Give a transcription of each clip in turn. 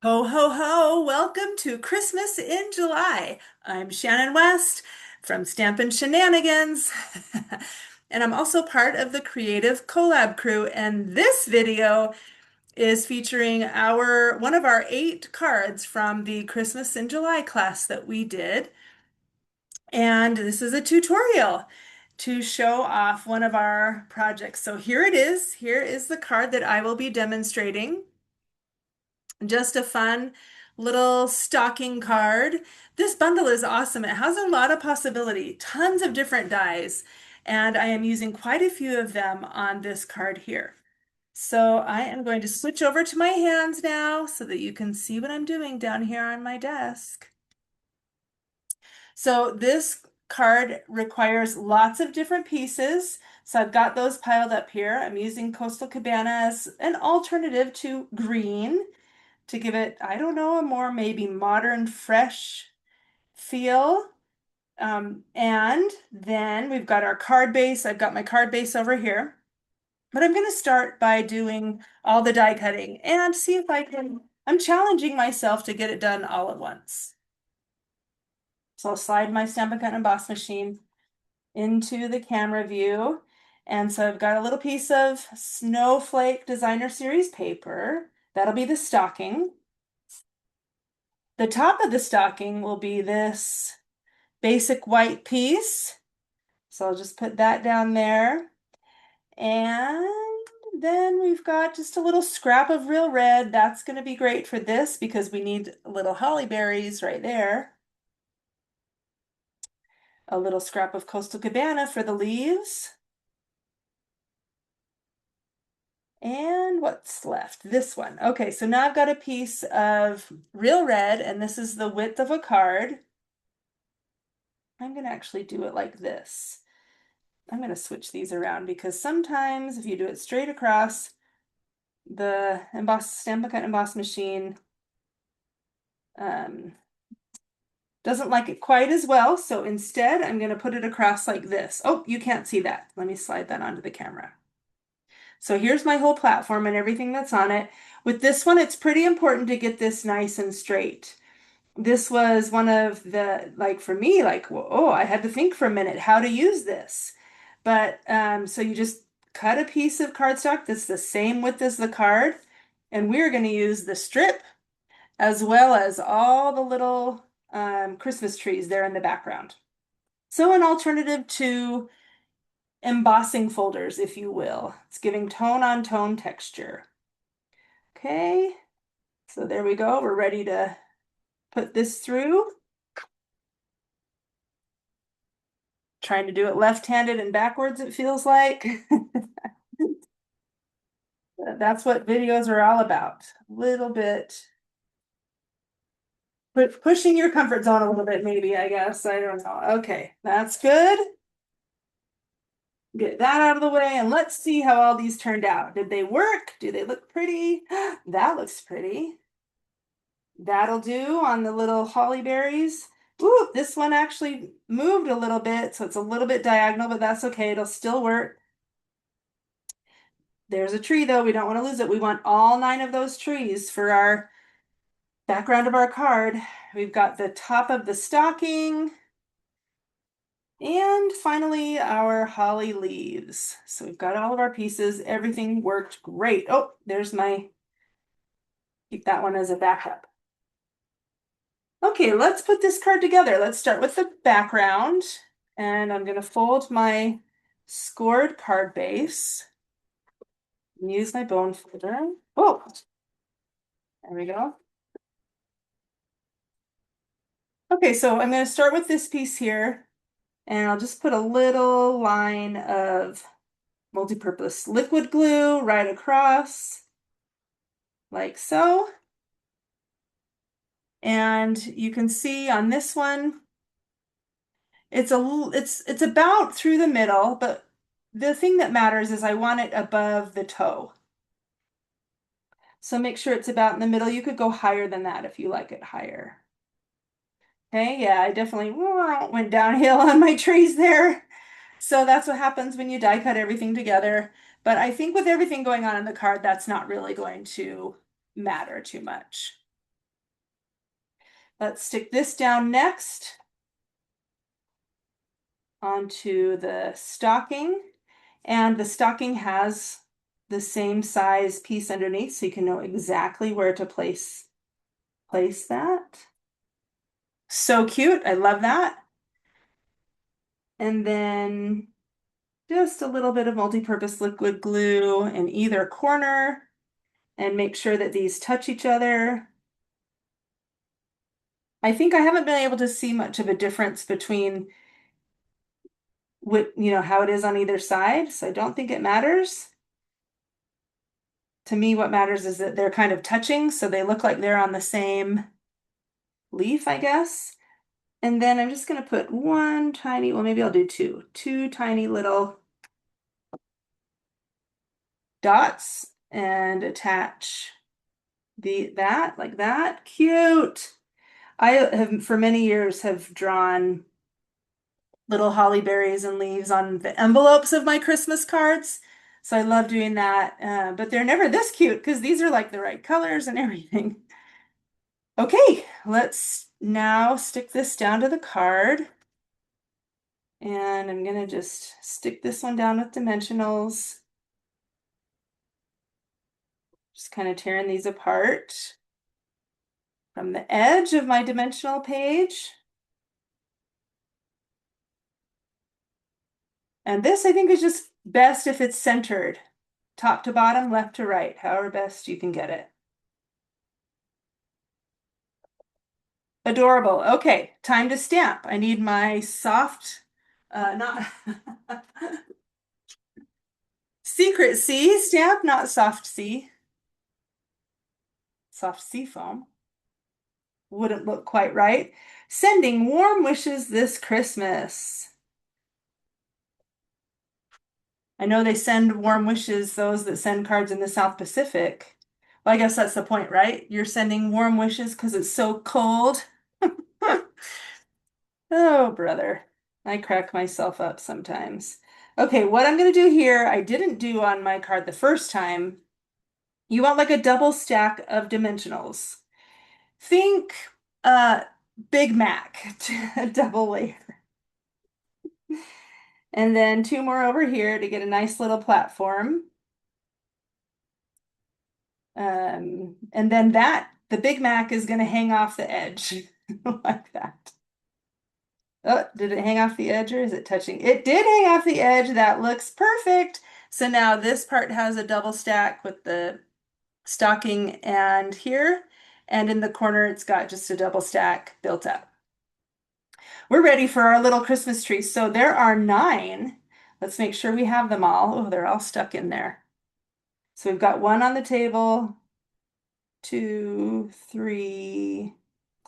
Ho, ho, ho! Welcome to Christmas in July. I'm Shannon West from Stampin' Shenanigans, and I'm also part of the Creative Collab Crew. And this video is featuring our one of our 8 cards from the Christmas in July class that we did. And this is a tutorial to show off one of our projects. So here it is. Here is the card that I will be demonstrating. Just a fun little stocking card. This bundle is awesome. It has a lot of possibility, tons of different dies, and I am using quite a few of them on this card here. So I am going to switch over to my hands now so that you can see what I'm doing down here on my desk. So this card requires lots of different pieces. So I've got those piled up here. I'm using Coastal Cabana as an alternative to green to give it, I don't know, a more maybe modern, fresh feel. And then we've got our card base. I've got my card base over here. But I'm going to start by doing all the die cutting and see if I'm challenging myself to get it done all at once. So I'll slide my Stampin' Cut and Emboss machine into the camera view. And so I've got a little piece of Snowflake Designer Series paper. That'll be the stocking. The top of the stocking will be this basic white piece. So I'll just put that down there. And then we've got just a little scrap of real red. That's going to be great for this because we need little holly berries right there. A little scrap of Coastal Cabana for the leaves. And what's left? This one. Okay, so now I've got a piece of real red, and this is the width of a card. I'm going to actually do it like this. I'm going to switch these around because sometimes if you do it straight across, the Stampin' Cut Emboss machine doesn't like it quite as well. So instead, I'm going to put it across like this. Oh, you can't see that. Let me slide that onto the camera. So here's my whole platform and everything that's on it. With this one, it's pretty important to get this nice and straight. This was one of the, like for me, like, oh, I had to think for a minute how to use this. But so you just cut a piece of cardstock that's the same width as the card, and we're going to use the strip as well as all the little Christmas trees there in the background. So an alternative to embossing folders, if you will. It's giving tone on tone texture. Okay, so there we go. We're ready to put this through. Trying to do it left-handed and backwards, it feels like. That's what videos are all about. A little bit, pushing your comfort zone a little bit, maybe, I guess. I don't know. Okay, that's good. Get that out of the way, and let's see how all these turned out. Did they work? Do they look pretty? That looks pretty. That'll do on the little holly berries. Ooh, this one actually moved a little bit, so it's a little bit diagonal, but that's okay. It'll still work. There's a tree though. We don't want to lose it. We want all 9 of those trees for our background of our card. We've got the top of the stocking. And finally, our holly leaves. So we've got all of our pieces. Everything worked great. Oh, there's my, keep that one as a backup. Okay, let's put this card together. Let's start with the background. And I'm going to fold my scored card base and use my bone folder. Oh, there we go. Okay, so I'm going to start with this piece here, and I'll just put a little line of multi-purpose liquid glue right across, like so. And you can see on this one, it's about through the middle, but the thing that matters is I want it above the toe. So make sure it's about in the middle. You could go higher than that if you like it higher. Okay, yeah, I definitely went downhill on my trees there. So that's what happens when you die cut everything together. But I think with everything going on in the card, that's not really going to matter too much. Let's stick this down next onto the stocking. And the stocking has the same size piece underneath, so you can know exactly where to place that. So cute. I love that. And then just a little bit of multi-purpose liquid glue in either corner and make sure that these touch each other. I think I haven't been able to see much of a difference between what, how it is on either side, so I don't think it matters. To me, what matters is that they're kind of touching, so they look like they're on the same leaf, I guess. And then I'm just going to put one tiny, well, maybe I'll do two tiny little dots and attach that like that. Cute. I have for many years have drawn little holly berries and leaves on the envelopes of my Christmas cards. So I love doing that. But they're never this cute because these are like the right colors and everything. Okay, let's now stick this down to the card. And I'm gonna just stick this one down with dimensionals. Just kind of tearing these apart from the edge of my dimensional page. And this I think is just best if it's centered, top to bottom, left to right, however best you can get it. Adorable. Okay, time to stamp. I need my soft, not secret C stamp, not soft C. Soft sea foam. Wouldn't look quite right. Sending warm wishes this Christmas. I know they send warm wishes, those that send cards in the South Pacific. Well, I guess that's the point, right? You're sending warm wishes because it's so cold. Oh, brother. I crack myself up sometimes. Okay, what I'm going to do here, I didn't do on my card the first time. You want like a double stack of dimensionals. Think uh Big Mac, a double layer. And then two more over here to get a nice little platform. And then the Big Mac is going to hang off the edge like that. Oh, did it hang off the edge or is it touching? It did hang off the edge. That looks perfect. So now this part has a double stack with the stocking and here, and in the corner it's got just a double stack built up. We're ready for our little Christmas tree. So there are 9. Let's make sure we have them all. Oh, they're all stuck in there. So we've got one on the table, 2, 3.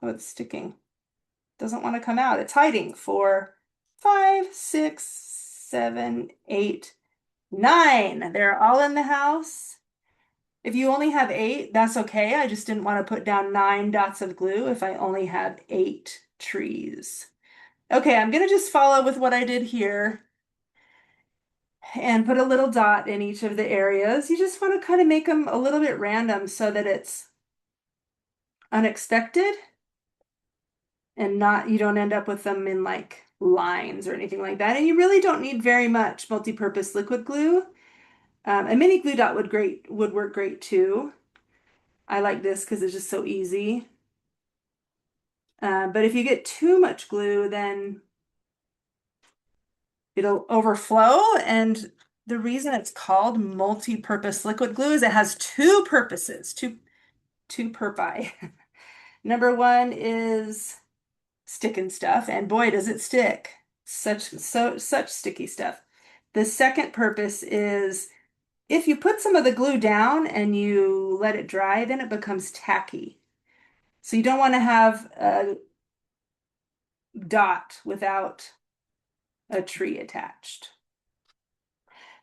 Oh, it's sticking. Doesn't want to come out. It's hiding. 4, 5, 6, 7, 8, 9. They're all in the house. If you only have 8, that's okay. I just didn't want to put down 9 dots of glue if I only had 8 trees. Okay, I'm gonna just follow with what I did here and put a little dot in each of the areas. You just want to kind of make them a little bit random so that it's unexpected and you don't end up with them in like lines or anything like that. And you really don't need very much multi-purpose liquid glue. A mini glue dot would work great too. I like this because it's just so easy. But if you get too much glue, then it'll overflow. And the reason it's called multi-purpose liquid glue is it has 2 purposes, two purpose. Number 1 is sticking stuff, and boy, does it stick. Such sticky stuff. The second purpose is if you put some of the glue down and you let it dry, then it becomes tacky. So you don't want to have a dot without a tree attached.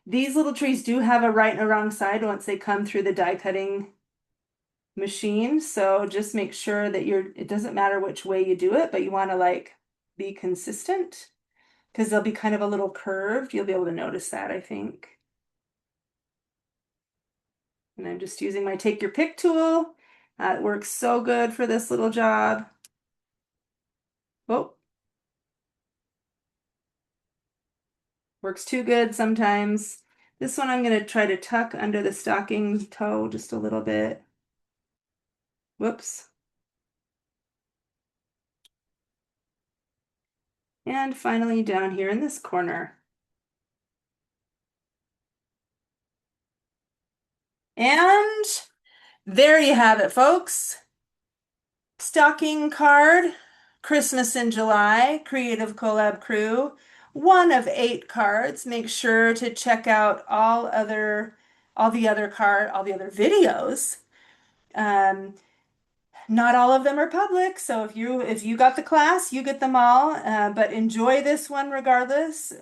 These little trees do have a right and a wrong side once they come through the die cutting machine. So just make sure that it doesn't matter which way you do it, but you want to like be consistent because they'll be kind of a little curved. You'll be able to notice that, I think. And I'm just using my take your pick tool. It works so good for this little job. Oh, works too good sometimes. This one I'm going to try to tuck under the stocking toe just a little bit. Whoops. And finally down here in this corner. And there you have it, folks. Stocking card, Christmas in July, Creative Collab Crew. One of 8 cards. Make sure to check out all the other videos. Um, Not all of them are public, so if you got the class, you get them all. But enjoy this one regardless.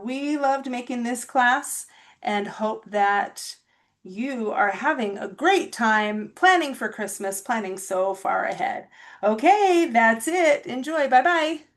We loved making this class and hope that you are having a great time planning for Christmas, planning so far ahead. Okay, that's it. Enjoy. Bye bye.